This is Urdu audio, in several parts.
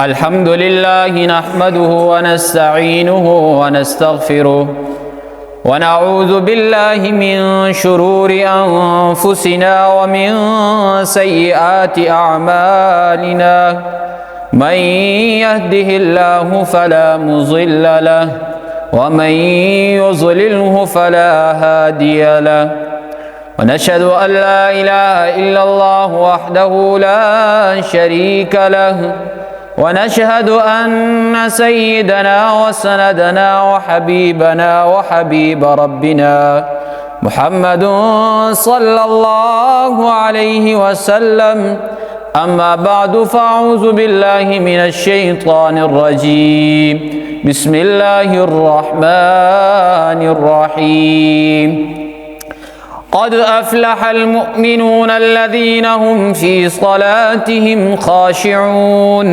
الحمد لله نحمده ونستعينه ونستغفره ونعوذ بالله من شرور أنفسنا ومن سيئات أعمالنا من يهده الله فلا مضل له ومن يضلله فلا هادي له ونشهد أن لا إله إلا الله وحده لا شريك له ونشهد أن سيدنا وسندنا وحبيبنا وحبيب ربنا محمد صلى الله عليه وسلم أما بعد فأعوذ بالله من الشيطان الرجيم بسم الله الرحمن الرحيم قد أفلح المؤمنون الذين هم في صلاتهم خاشعون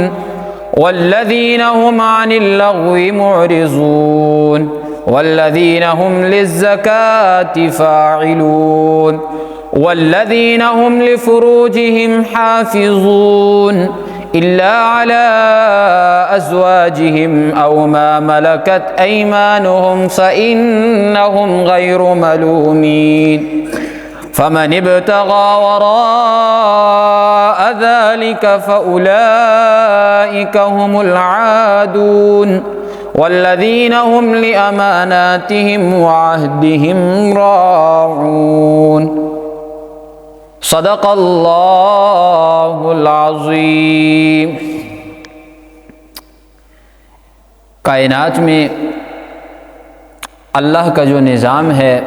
والذين هم عن اللغو معرضون والذين هم للزكاة فاعلون والذين هم لفروجهم حافظون إلا على أزواجهم أو ما ملكت أيمانهم فإنهم غير ملومين فمن ابتغى وراء ذلك فأولئك هم العادون والذين هم لأماناتهم وعهدهم راعون صدق اللہ العظیم۔ کائنات میں اللہ کا جو نظام ہے،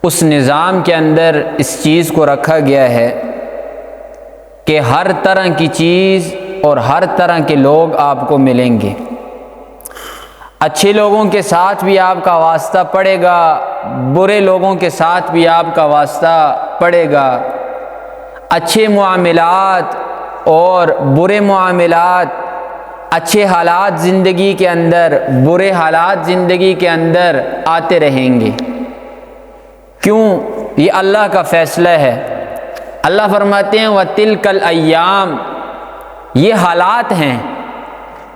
اس نظام کے اندر اس چیز کو رکھا گیا ہے کہ ہر طرح کی چیز اور ہر طرح کے لوگ آپ کو ملیں گے۔ اچھے لوگوں کے ساتھ بھی آپ کا واسطہ پڑے گا، برے لوگوں کے ساتھ بھی آپ کا واسطہ پڑے گا۔ اچھے معاملات اور برے معاملات، اچھے حالات زندگی کے اندر، برے حالات زندگی کے اندر آتے رہیں گے۔ کیوں؟ یہ اللہ کا فیصلہ ہے۔ اللہ فرماتے ہیں وَتِلْكَ الْأَيَّامِ، یہ حالات ہیں،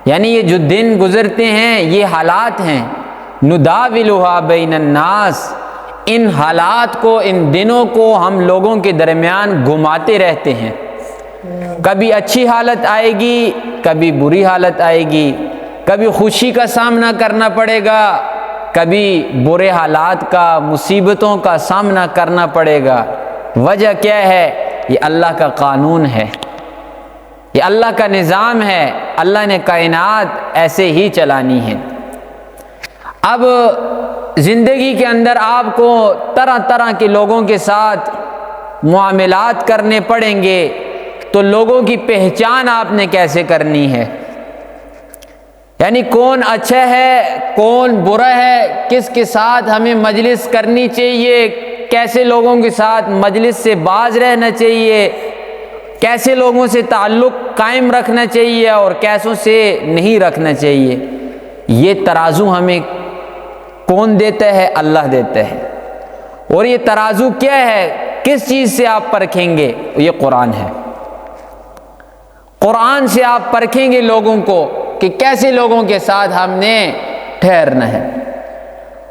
یعنی یہ جو دن گزرتے ہیں یہ حالات ہیں۔ نُدَاوِلُهَا بَيْنَ النَّاسِ، ان حالات کو، ان دنوں کو ہم لوگوں کے درمیان گھماتے رہتے ہیں۔ کبھی اچھی حالت آئے گی، کبھی بری حالت آئے گی، کبھی خوشی کا سامنا کرنا پڑے گا، کبھی برے حالات کا، مصیبتوں کا سامنا کرنا پڑے گا۔ وجہ کیا ہے؟ یہ اللہ کا قانون ہے، یہ اللہ کا نظام ہے۔ اللہ نے کائنات ایسے ہی چلانی ہے۔ اب زندگی کے اندر آپ کو طرح طرح کے لوگوں کے ساتھ معاملات کرنے پڑیں گے، تو لوگوں کی پہچان آپ نے کیسے کرنی ہے؟ یعنی کون اچھا ہے، کون برا ہے، کس کے ساتھ ہمیں مجلس کرنی چاہیے، کیسے لوگوں کے ساتھ مجلس سے باز رہنا چاہیے، کیسے لوگوں سے تعلق قائم رکھنا چاہیے اور کیسوں سے نہیں رکھنا چاہیے، یہ ترازو ہمیں کون دیتا ہے؟ اللہ دیتا ہے۔ اور یہ ترازو کیا ہے؟ کس چیز سے آپ پرکھیں گے؟ یہ قرآن ہے۔ قرآن سے آپ پرکھیں گے لوگوں کو کہ کیسے لوگوں کے ساتھ ہم نے ٹھہرنا ہے۔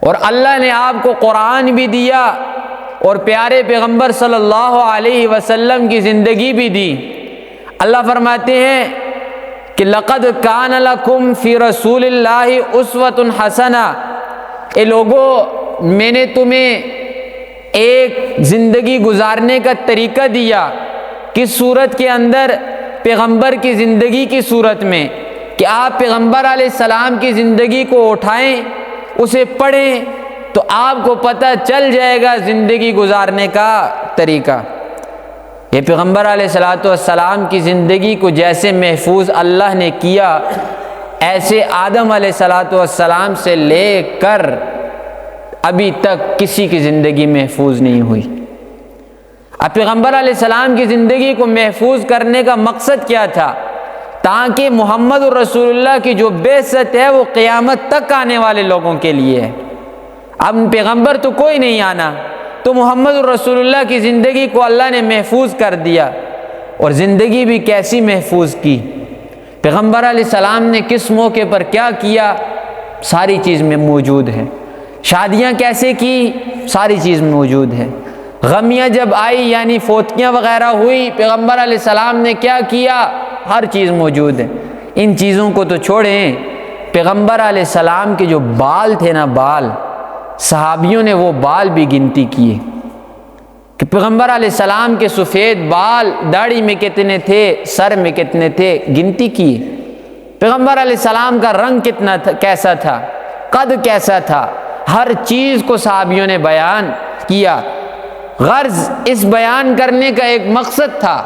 اور اللہ نے آپ کو قرآن بھی دیا اور پیارے پیغمبر صلی اللہ علیہ وسلم کی زندگی بھی دی۔ اللہ فرماتے ہیں کہ لَقَدْ كَانَ لَكُمْ فِي رَسُولِ اللَّهِ أُسْوَةٌ حَسَنَةٌ، اے لوگو میں نے تمہیں ایک زندگی گزارنے کا طریقہ دیا۔ کس صورت کے اندر؟ پیغمبر کی زندگی کی صورت میں، کہ آپ پیغمبر علیہ السلام کی زندگی کو اٹھائیں، اسے پڑھیں، تو آپ کو پتہ چل جائے گا زندگی گزارنے کا طریقہ۔ یہ پیغمبر علیہ السلام کی زندگی کو جیسے محفوظ اللہ نے کیا، ایسے آدم علیہ السلام سے لے کر ابھی تک کسی کی زندگی محفوظ نہیں ہوئی۔ اب پیغمبر علیہ السلام کی زندگی کو محفوظ کرنے کا مقصد کیا تھا؟ تاکہ محمد الرسول اللہ کی جو بعثت ہے وہ قیامت تک آنے والے لوگوں کے لیے ہے۔ اب پیغمبر تو کوئی نہیں آنا، تو محمد الرسول اللہ کی زندگی کو اللہ نے محفوظ کر دیا، اور زندگی بھی کیسی محفوظ کی، پیغمبر علیہ السلام نے کس موقع پر کیا کیا، ساری چیز میں موجود ہے۔ شادیاں کیسے کی، ساری چیز میں موجود ہے۔ غمیاں جب آئی یعنی فوتیاں وغیرہ ہوئی، پیغمبر علیہ السلام نے کیا کیا، ہر چیز موجود ہے۔ ان چیزوں کو تو چھوڑیں، پیغمبر علیہ السلام کے جو بال تھے نا، بال، صحابیوں نے وہ بال بھی گنتی کیے کہ پیغمبر علیہ السلام کے سفید بال داڑھی میں کتنے تھے، سر میں کتنے تھے، گنتی کیے۔ پیغمبر علیہ السلام کا رنگ کتنا تھا، کیسا تھا، قد کیسا تھا، ہر چیز کو صحابیوں نے بیان کیا۔ غرض اس بیان کرنے کا ایک مقصد تھا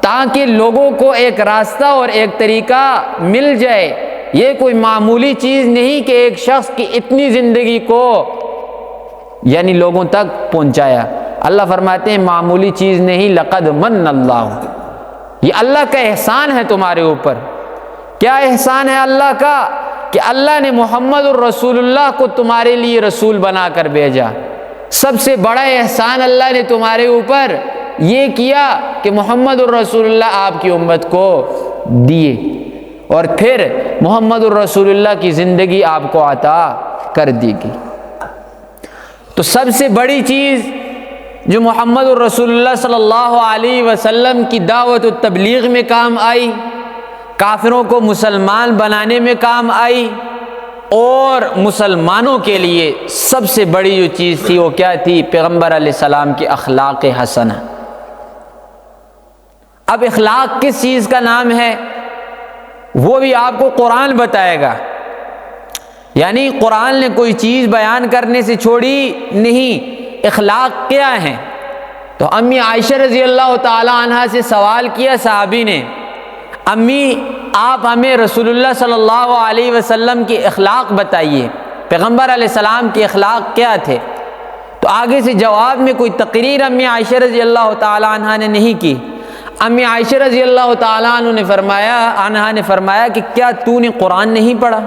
تاکہ لوگوں کو ایک راستہ اور ایک طریقہ مل جائے۔ یہ کوئی معمولی چیز نہیں کہ ایک شخص کی اتنی زندگی کو یعنی لوگوں تک پہنچایا۔ اللہ فرماتے ہیں معمولی چیز نہیں، لقد من اللہ، یہ اللہ کا احسان ہے تمہارے اوپر۔ کیا احسان ہے اللہ کا؟ کہ اللہ نے محمد الرسول اللہ کو تمہارے لیے رسول بنا کر بھیجا۔ سب سے بڑا احسان اللہ نے تمہارے اوپر یہ کیا کہ محمد الرسول اللہ آپ کی امت کو دیے، اور پھر محمد الرسول اللہ کی زندگی آپ کو عطا کر دی گئی۔ تو سب سے بڑی چیز جو محمد الرسول اللہ صلی اللہ علیہ وسلم کی دعوت و تبلیغ میں کام آئی، کافروں کو مسلمان بنانے میں کام آئی، اور مسلمانوں کے لیے سب سے بڑی جو چیز تھی وہ کیا تھی؟ پیغمبر علیہ السلام کی اخلاق حسنہ۔ اب اخلاق کس چیز کا نام ہے وہ بھی آپ کو قرآن بتائے گا، یعنی قرآن نے کوئی چیز بیان کرنے سے چھوڑی نہیں۔ اخلاق کیا ہیں؟ تو امی عائشہ رضی اللہ تعالی عنہ سے سوال کیا صحابی نے، امی آپ ہمیں رسول اللہ صلی اللہ علیہ وسلم کی اخلاق بتائیے، پیغمبر علیہ السلام کے اخلاق کیا تھے؟ تو آگے سے جواب میں کوئی تقریر امی عائشہ رضی اللہ تعالی عنہ نے نہیں کی۔ امی عائشہ رضی اللہ تعالی عنہ نے فرمایا کہ کیا تو نے قرآن نہیں پڑھا؟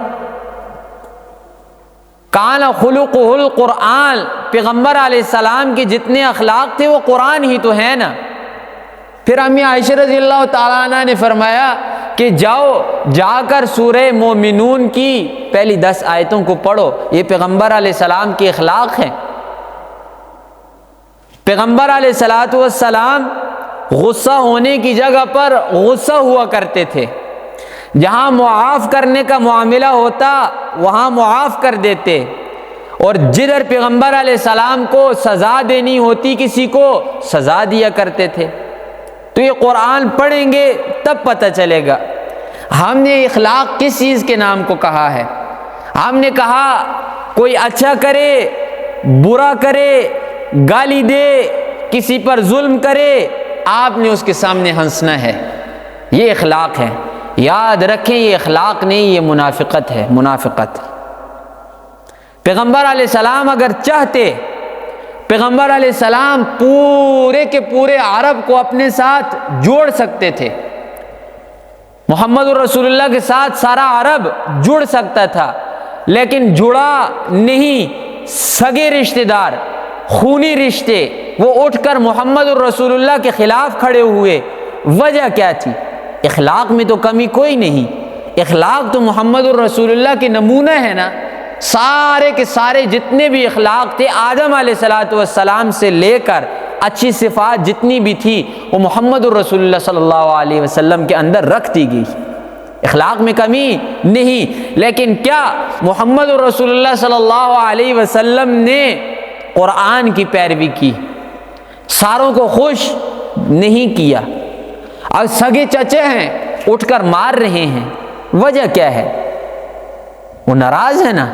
کان خلقہ القرآن، پیغمبر علیہ السلام کے جتنے اخلاق تھے وہ قرآن ہی تو ہے نا۔ پھر امی عائشہ رضی اللہ تعالیٰ عنہ نے فرمایا کہ جا کر سورہ مومنون کی پہلی 10 آیتوں کو پڑھو، یہ پیغمبر علیہ السلام کے اخلاق ہیں۔ پیغمبر علیہ السلام غصہ ہونے کی جگہ پر غصہ ہوا کرتے تھے، جہاں معاف کرنے کا معاملہ ہوتا وہاں معاف کر دیتے، اور جدھر پیغمبر علیہ السلام کو سزا دینی ہوتی کسی کو سزا دیا کرتے تھے۔ تو یہ قرآن پڑھیں گے تب پتہ چلے گا۔ ہم نے اخلاق کس چیز کے نام کو کہا ہے؟ ہم نے کہا کوئی اچھا کرے، برا کرے، گالی دے، کسی پر ظلم کرے، آپ نے اس کے سامنے ہنسنا ہے، یہ اخلاق ہے۔ یاد رکھیں یہ اخلاق نہیں، یہ منافقت ہے، منافقت۔ پیغمبر علیہ السلام اگر چاہتے، پیغمبر علیہ السلام پورے کے پورے عرب کو اپنے ساتھ جوڑ سکتے تھے، محمد الرسول اللہ کے ساتھ سارا عرب جڑ سکتا تھا، لیکن جڑا نہیں۔ سگے رشتہ دار، خونی رشتے، وہ اٹھ کر محمد الرسول اللہ کے خلاف کھڑے ہوئے۔ وجہ کیا تھی؟ اخلاق میں تو کمی کوئی نہیں، اخلاق تو محمد الرسول اللہ کے نمونہ ہے نا۔ سارے کے سارے جتنے بھی اخلاق تھے آدم علیہ السلام سے لے کر اچھی صفات جتنی بھی تھی وہ محمد الرسول اللہ صلی اللہ علیہ وسلم کے اندر رکھ دی گئی، اخلاق میں کمی نہیں۔ لیکن کیا محمد الرسول اللہ صلی اللہ علیہ وسلم نے قرآن کی پیروی کی؟ ساروں کو خوش نہیں کیا۔ اب سگے چچے ہیں اٹھ کر مار رہے ہیں، وجہ کیا ہے؟ وہ ناراض ہے نا۔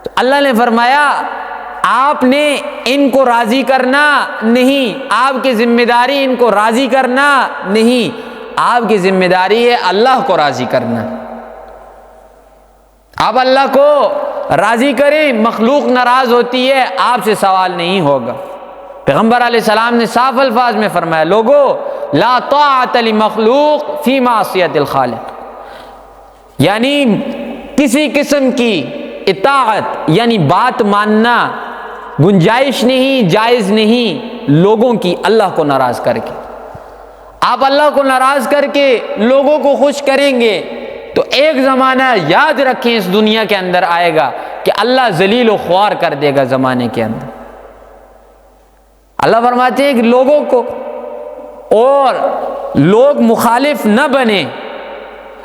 تو اللہ نے فرمایا آپ نے ان کو راضی کرنا نہیں، آپ کی ذمہ داری ان کو راضی کرنا نہیں، آپ کی ذمہ داری ہے اللہ کو راضی کرنا۔ آپ اللہ کو راضی کریں، مخلوق ناراض ہوتی ہے، آپ سے سوال نہیں ہوگا۔ پیغمبر علیہ السلام نے صاف الفاظ میں فرمایا، لوگو لا طاعت لمخلوق فی معصیت الخالق، یعنی کسی قسم کی اطاعت یعنی بات ماننا گنجائش نہیں، جائز نہیں لوگوں کی اللہ کو ناراض کر کے۔ آپ اللہ کو ناراض کر کے لوگوں کو خوش کریں گے تو ایک زمانہ یاد رکھیں اس دنیا کے اندر آئے گا کہ اللہ ذلیل و خوار کر دے گا زمانے کے اندر۔ اللہ فرماتے ہیں کہ لوگوں کو اور لوگ مخالف نہ بنے۔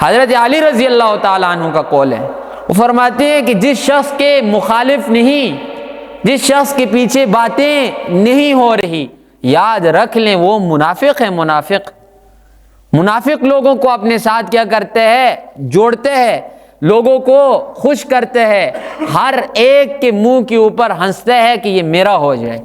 حضرت علی رضی اللہ تعالیٰ عنہ کا قول ہے، وہ فرماتے ہیں کہ جس شخص کے مخالف نہیں، جس شخص کے پیچھے باتیں نہیں ہو رہی، یاد رکھ لیں وہ منافق ہے۔ منافق لوگوں کو اپنے ساتھ کیا کرتے ہیں؟ جوڑتے ہیں، لوگوں کو خوش کرتے ہیں، ہر ایک کے منہ کے اوپر ہنستے ہیں کہ یہ میرا ہو جائے۔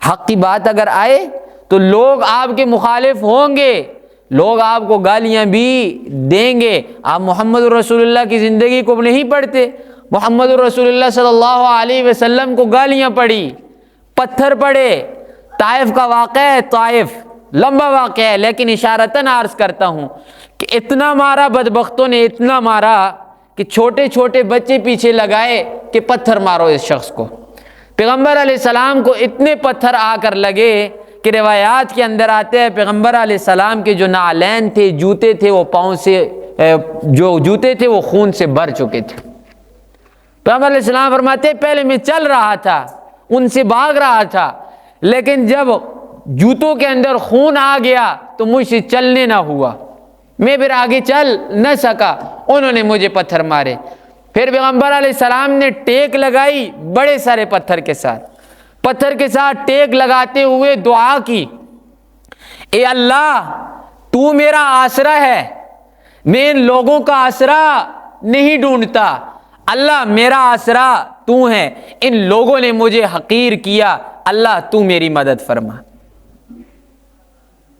حق کی بات اگر آئے تو لوگ آپ کے مخالف ہوں گے، لوگ آپ کو گالیاں بھی دیں گے۔ آپ محمد رسول اللہ کی زندگی کو نہیں پڑھتے، محمد رسول اللہ صلی اللہ علیہ وسلم کو گالیاں پڑی، پتھر پڑے۔ طائف کا واقعہ ہے، طائف لمبا واقعہ ہے، لیکن اشارتاً عرض کرتا ہوں کہ اتنا مارا بدبختوں نے، اتنا مارا کہ چھوٹے چھوٹے بچے پیچھے لگائے کہ پتھر مارو اس شخص کو۔ پیغمبر علیہ السلام کو اتنے پتھر آ کر لگے کہ روایات کے اندر آتے ہیں پیغمبر علیہ السلام کے جو نعلین تھے، جوتے تھے، وہ پاؤں سے جو جوتے تھے وہ خون سے بھر چکے تھے۔ پیغمبر علیہ السلام فرماتے ہیں پہلے میں چل رہا تھا، ان سے بھاگ رہا تھا، لیکن جب جوتوں کے اندر خون آ گیا تو مجھ سے چلنے نہ ہوا، میں پھر آگے چل نہ سکا، انہوں نے مجھے پتھر مارے۔ پھر پیغمبر علیہ السلام نے ٹیک لگائی بڑے سارے پتھر کے ساتھ ٹیک لگاتے ہوئے دعا کی، اے اللہ تو میرا آسرا ہے، میں ان لوگوں کا آسرا نہیں ڈھونڈتا، اللہ میرا آسرا تو ہے، ان لوگوں نے مجھے حقیر کیا، اللہ تو میری مدد فرما۔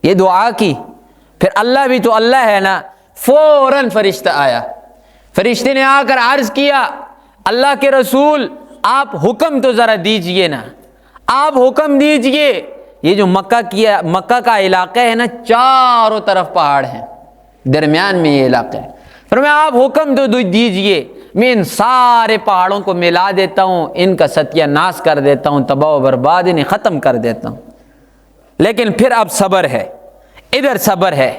یہ دعا کی، پھر اللہ بھی تو اللہ ہے نا، فوراً فرشتہ آیا، فرشتے نے آ کر عرض کیا اللہ کے رسول آپ حکم تو ذرا دیجئے نا، آپ حکم دیجئے۔ یہ جو مکہ کا علاقہ ہے نا، چاروں طرف پہاڑ ہیں، درمیان میں یہ علاقہ ہے، فرمایا آپ حکم تو دیجئے، میں ان سارے پہاڑوں کو ملا دیتا ہوں، ان کا ستیہ ناش کر دیتا ہوں، تباہ و برباد انہیں ختم کر دیتا ہوں۔ لیکن پھر اب صبر ہے، ادھر صبر ہے۔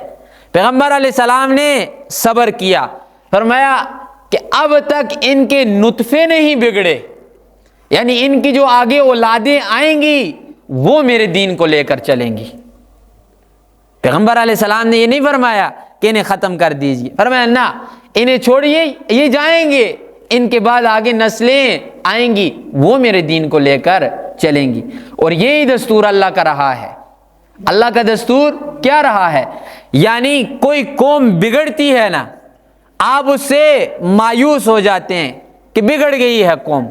پیغمبر علیہ السلام نے صبر کیا، فرمایا کہ اب تک ان کے نطفے نہیں بگڑے، یعنی ان کی جو آگے اولادیں آئیں گی وہ میرے دین کو لے کر چلیں گی۔ پیغمبر علیہ السلام نے یہ نہیں فرمایا کہ انہیں ختم کر دیجیے، فرمایا نہ، انہیں چھوڑیے، یہ جائیں گے، ان کے بعد آگے نسلیں آئیں گی وہ میرے دین کو لے کر چلیں گی۔ اور یہی دستور اللہ کا رہا ہے۔ اللہ کا دستور کیا رہا ہے؟ یعنی کوئی قوم بگڑتی ہے نا، آپ اس سے مایوس ہو جاتے ہیں کہ بگڑ گئی ہے قوم،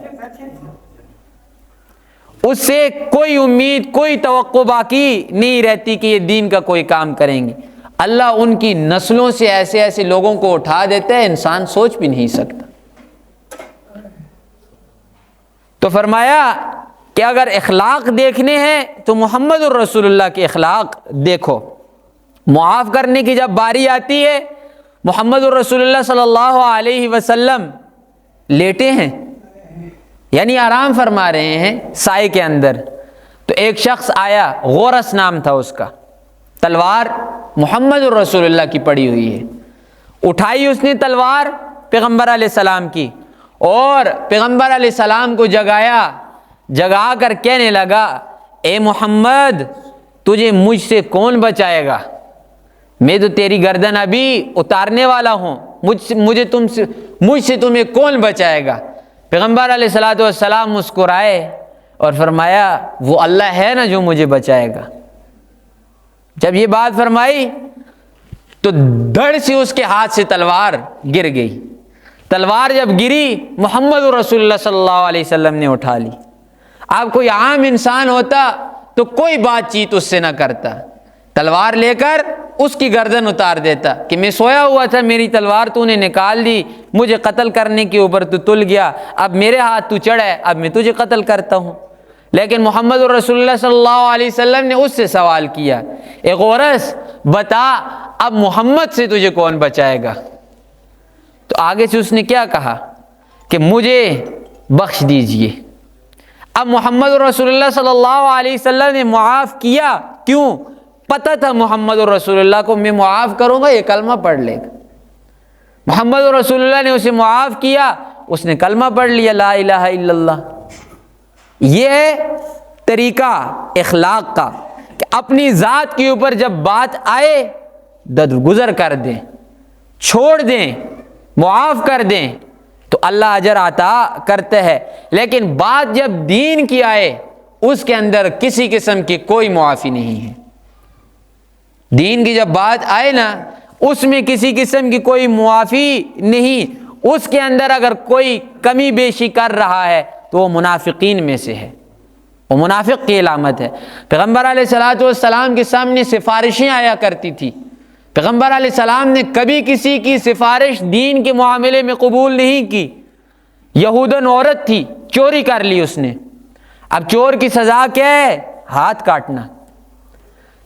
اس سے کوئی امید، کوئی توقع باقی نہیں رہتی کہ یہ دین کا کوئی کام کریں گے۔ اللہ ان کی نسلوں سے ایسے ایسے لوگوں کو اٹھا دیتا ہے انسان سوچ بھی نہیں سکتا۔ تو فرمایا کہ اگر اخلاق دیکھنے ہیں تو محمد الرسول اللہ کے اخلاق دیکھو۔ معاف کرنے کی جب باری آتی ہے، محمد الرسول اللہ صلی اللہ علیہ وسلم لیٹے ہیں، یعنی آرام فرما رہے ہیں سائے کے اندر، تو ایک شخص آیا، غورس نام تھا اس کا، تلوار محمد الرسول اللہ کی پڑی ہوئی ہے، اٹھائی اس نے تلوار پیغمبر علیہ السلام کی، اور پیغمبر علیہ السلام کو جگا کر کہنے لگا اے محمد تجھے مجھ سے کون بچائے گا، میں تو تیری گردن ابھی اتارنے والا ہوں، مجھ سے تمہیں کون بچائے گا۔ پیغمبر علیہ السلام مسکرائے اور فرمایا وہ اللہ ہے نا جو مجھے بچائے گا۔ جب یہ بات فرمائی تو دھڑ سے اس کے ہاتھ سے تلوار گر گئی۔ تلوار جب گری محمد رسول اللہ صلی اللہ علیہ وسلم نے اٹھا لی۔ آپ کوئی عام انسان ہوتا تو کوئی بات چیت اس سے نہ کرتا، تلوار لے کر اس کی گردن اتار دیتا کہ میں سویا ہوا تھا، میری تلوار تو نے نکال دی، مجھے قتل کرنے کے اوپر تو تل گیا، اب میرے ہاتھ تو چڑھا ہے، اب میں تجھے قتل کرتا ہوں۔ لیکن محمد رسول اللہ صلی اللہ علیہ وسلم نے اس سے سوال کیا اے غورس بتا اب محمد سے تجھے کون بچائے گا؟ تو آگے سے اس نے کیا کہا کہ مجھے بخش دیجئے۔ اب محمد رسول اللہ صلی اللہ علیہ وسلم نے معاف کیا، کیوں؟ پتہ تھا محمد رسول اللہ کو میں معاف کروں گا، یہ کلمہ پڑھ لے گا۔ محمد رسول اللہ نے اسے معاف کیا، اس نے کلمہ پڑھ لیا لا الہ الا اللہ۔ یہ طریقہ اخلاق کا کہ اپنی ذات کے اوپر جب بات آئے درگزر کر دیں، چھوڑ دیں، معاف کر دیں تو اللہ اجر عطا کرتا ہے۔ لیکن بات جب دین کی آئے اس کے اندر کسی قسم کی کوئی معافی نہیں ہے۔ دین کی جب بات آئے نا اس میں کسی قسم کی کوئی معافی نہیں۔ اس کے اندر اگر کوئی کمی بیشی کر رہا ہے تو وہ منافقین میں سے ہے، وہ منافق کی علامت ہے۔ پیغمبر علیہ الصلوۃ والسلام کے سامنے سفارشیں آیا کرتی تھی، پیغمبر علیہ السلام نے کبھی کسی کی سفارش دین کے معاملے میں قبول نہیں کی۔ یہودن عورت تھی، چوری کر لی اس نے، اب چور کی سزا کیا ہے؟ ہاتھ کاٹنا۔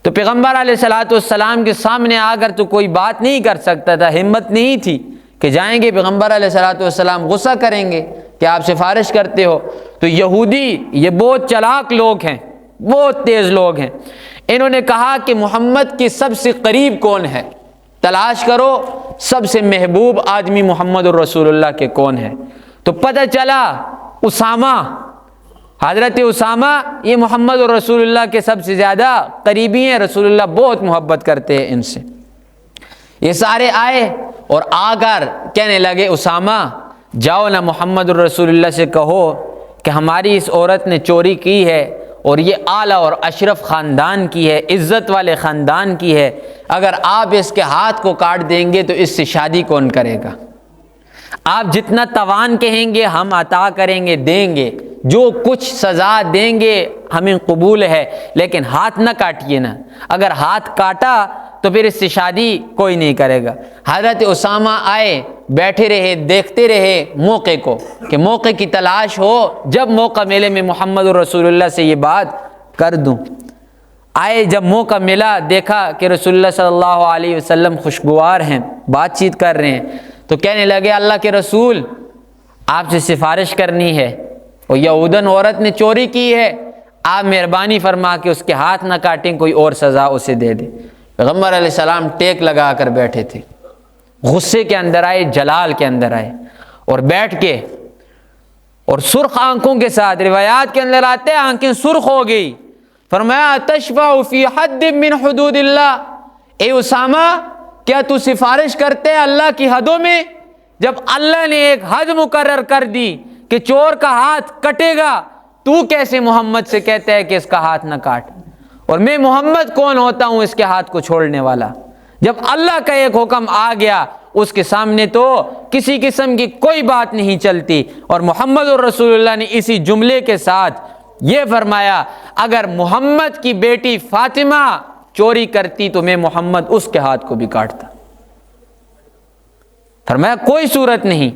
تو پیغمبر علیہ الصلوۃ والسلام کے سامنے آ کر تو کوئی بات نہیں کر سکتا تھا، ہمت نہیں تھی کہ جائیں گے پیغمبر علیہ الصلوۃ والسلام غصہ کریں گے کہ آپ سفارش کرتے ہو۔ تو یہودی یہ بہت چلاک لوگ ہیں، بہت تیز لوگ ہیں، انہوں نے کہا کہ محمد کے سب سے قریب کون ہے، تلاش کرو سب سے محبوب آدمی محمد الرسول اللہ کے کون ہے۔ تو پتہ چلا اسامہ، حضرت اسامہ یہ محمد الرسول اللہ کے سب سے زیادہ قریبی ہیں، رسول اللہ بہت محبت کرتے ہیں ان سے۔ یہ سارے آئے اور آ کر کہنے لگے اسامہ جاؤ نا محمد الرسول اللہ سے کہو کہ ہماری اس عورت نے چوری کی ہے اور یہ اعلیٰ اور اشرف خاندان کی ہے، عزت والے خاندان کی ہے، اگر آپ اس کے ہاتھ کو کاٹ دیں گے تو اس سے شادی کون کرے گا؟ آپ جتنا توان کہیں گے ہم عطا کریں گے، دیں گے، جو کچھ سزا دیں گے ہمیں قبول ہے، لیکن ہاتھ نہ کاٹیے نا، اگر ہاتھ کاٹا تو پھر اس سے شادی کوئی نہیں کرے گا۔ حضرت اسامہ آئے، بیٹھے رہے، دیکھتے رہے موقع کو کہ موقع کی تلاش ہو، جب موقع ملے میں محمد رسول اللہ سے یہ بات کر دوں۔ آئے، جب موقع ملا دیکھا کہ رسول اللہ صلی اللہ علیہ وسلم خوشگوار ہیں، بات چیت کر رہے ہیں، تو کہنے لگے اللہ کے رسول آپ سے سفارش کرنی ہے، اور یہودن عورت نے چوری کی ہے، آپ مہربانی فرما کے اس کے ہاتھ نہ کاٹیں، کوئی اور سزا اسے دے دیں۔ پیغمبر علیہ السلام ٹیک لگا کر بیٹھے تھے، غصے کے اندر آئے، جلال کے اندر آئے، اور بیٹھ کے اور سرخ آنکھوں کے ساتھ، روایات کے اندر آتے ہیں آنکھیں سرخ ہو گئی، فرمایا تشفع فی حد من حدود اللہ، اے اسامہ کیا تو سفارش کرتے ہیں اللہ کی حدوں میں؟ جب اللہ نے ایک حد مقرر کر دی کہ چور کا ہاتھ کٹے گا، تو کیسے محمد سے کہتا ہے کہ اس کا ہاتھ نہ کاٹ؟ اور میں محمد کون ہوتا ہوں اس کے ہاتھ کو چھوڑنے والا؟ جب اللہ کا ایک حکم آ گیا اس کے سامنے تو کسی قسم کی کوئی بات نہیں چلتی۔ اور محمد الرسول اللہ نے اسی جملے کے ساتھ یہ فرمایا اگر محمد کی بیٹی فاطمہ چوری کرتی تو میں محمد اس کے ہاتھ کو بھی کاٹتا۔ فرمایا کوئی صورت نہیں،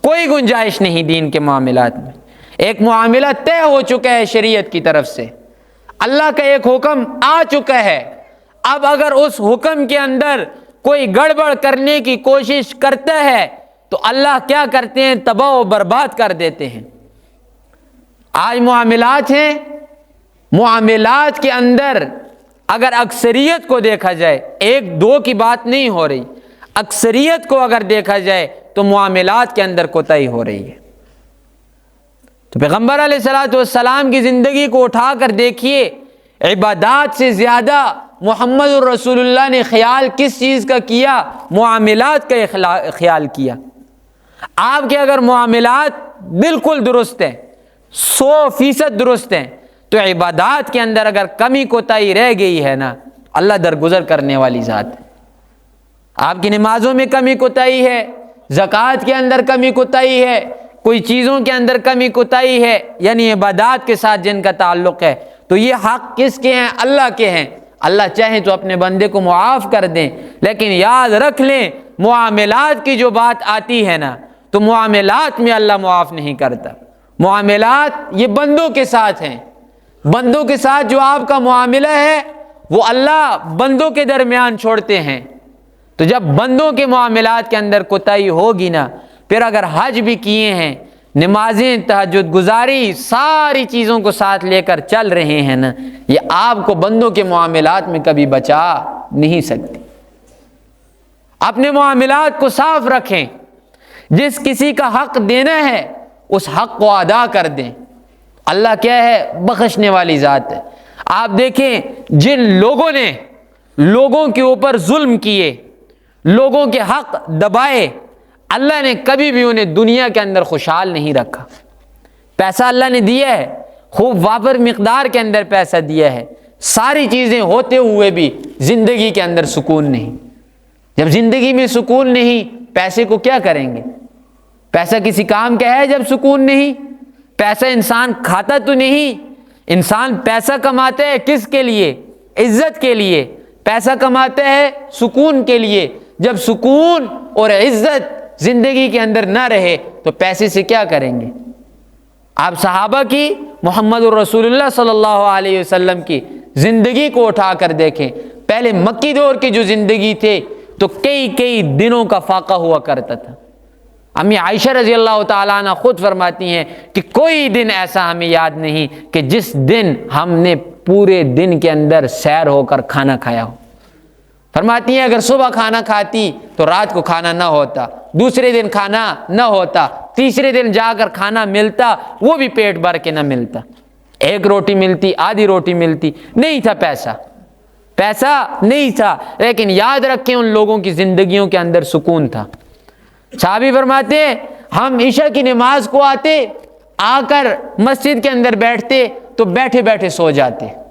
کوئی گنجائش نہیں دین کے معاملات میں، ایک معاملہ طے ہو چکا ہے شریعت کی طرف سے، اللہ کا ایک حکم آ چکا ہے، اب اگر اس حکم کے اندر کوئی گڑبڑ کرنے کی کوشش کرتا ہے تو اللہ کیا کرتے ہیں؟ تباہ و برباد کر دیتے ہیں۔ آج معاملات ہیں، معاملات کے اندر اگر اکثریت کو دیکھا جائے، ایک دو کی بات نہیں ہو رہی، اکثریت کو اگر دیکھا جائے تو معاملات کے اندر کوتاہی ہو رہی ہے۔ تو پیغمبر علیہ الصلوۃ والسلام کی زندگی کو اٹھا کر دیکھیے، عبادات سے زیادہ محمد الرسول اللہ نے خیال کس چیز کا کیا؟ معاملات کا خیال کیا۔ آپ کے اگر معاملات بالکل درست ہیں، 100% درست ہیں، تو عبادات کے اندر اگر کمی کوتاہی رہ گئی ہے نا، اللہ درگزر کرنے والی ذات ہے۔ آپ کی نمازوں میں کمی کوتاہی ہے، زکوٰۃ کے اندر کمی کوتاہی ہے، کوئی چیزوں کے اندر کمی کوتاہی ہے، یعنی عبادات کے ساتھ جن کا تعلق ہے، تو یہ حق کس کے ہیں؟ اللہ کے ہیں۔ اللہ چاہیں تو اپنے بندے کو معاف کر دیں، لیکن یاد رکھ لیں معاملات کی جو بات آتی ہے نا، تو معاملات میں اللہ معاف نہیں کرتا۔ معاملات یہ بندوں کے ساتھ ہیں، بندوں کے ساتھ جو آپ کا معاملہ ہے وہ اللہ بندوں کے درمیان چھوڑتے ہیں۔ تو جب بندوں کے معاملات کے اندر کوتاہی ہوگی نا، پھر اگر حج بھی کیے ہیں، نمازیں، تہجد گزاری، ساری چیزوں کو ساتھ لے کر چل رہے ہیں نا، یہ آپ کو بندوں کے معاملات میں کبھی بچا نہیں سکتی۔ اپنے معاملات کو صاف رکھیں، جس کسی کا حق دینا ہے اس حق کو ادا کر دیں۔ اللہ کیا ہے؟ بخشنے والی ذات ہے۔ آپ دیکھیں جن لوگوں نے لوگوں کے اوپر ظلم کیے، لوگوں کے حق دبائے، اللہ نے کبھی بھی انہیں دنیا کے اندر خوشحال نہیں رکھا۔ پیسہ اللہ نے دیا ہے، خوب وافر مقدار کے اندر پیسہ دیا ہے، ساری چیزیں ہوتے ہوئے بھی زندگی کے اندر سکون نہیں۔ جب زندگی میں سکون نہیں، پیسے کو کیا کریں گے؟ پیسہ کسی کام کا ہے جب سکون نہیں؟ پیسہ انسان کھاتا تو نہیں، انسان پیسہ کماتا ہے کس کے لیے؟ عزت کے لیے۔ پیسہ کماتا ہے سکون کے لیے۔ جب سکون اور عزت زندگی کے اندر نہ رہے تو پیسے سے کیا کریں گے؟ آپ صحابہ کی، محمد الرسول اللہ صلی اللہ علیہ وسلم کی زندگی کو اٹھا کر دیکھیں۔ پہلے مکی دور کی جو زندگی تھے تو کئی دنوں کا فاقہ ہوا کرتا تھا۔ امی عائشہ رضی اللہ تعالیٰ عنہ خود فرماتی ہیں کہ کوئی دن ایسا ہمیں یاد نہیں کہ جس دن ہم نے پورے دن کے اندر سیر ہو کر کھانا کھایا ہو۔ فرماتی ہیں اگر صبح کھانا کھاتی تو رات کو کھانا نہ ہوتا، دوسرے دن کھانا نہ ہوتا، تیسرے دن جا کر کھانا ملتا، وہ بھی پیٹ بھر کے نہ ملتا، ایک روٹی ملتی، آدھی روٹی ملتی، نہیں تھا پیسہ نہیں تھا، لیکن یاد رکھیں ان لوگوں کی زندگیوں کے اندر سکون تھا۔ صحابی فرماتے ہیں ہم عشاء کی نماز کو آتے، آ کر مسجد کے اندر بیٹھتے تو بیٹھے بیٹھے سو جاتے۔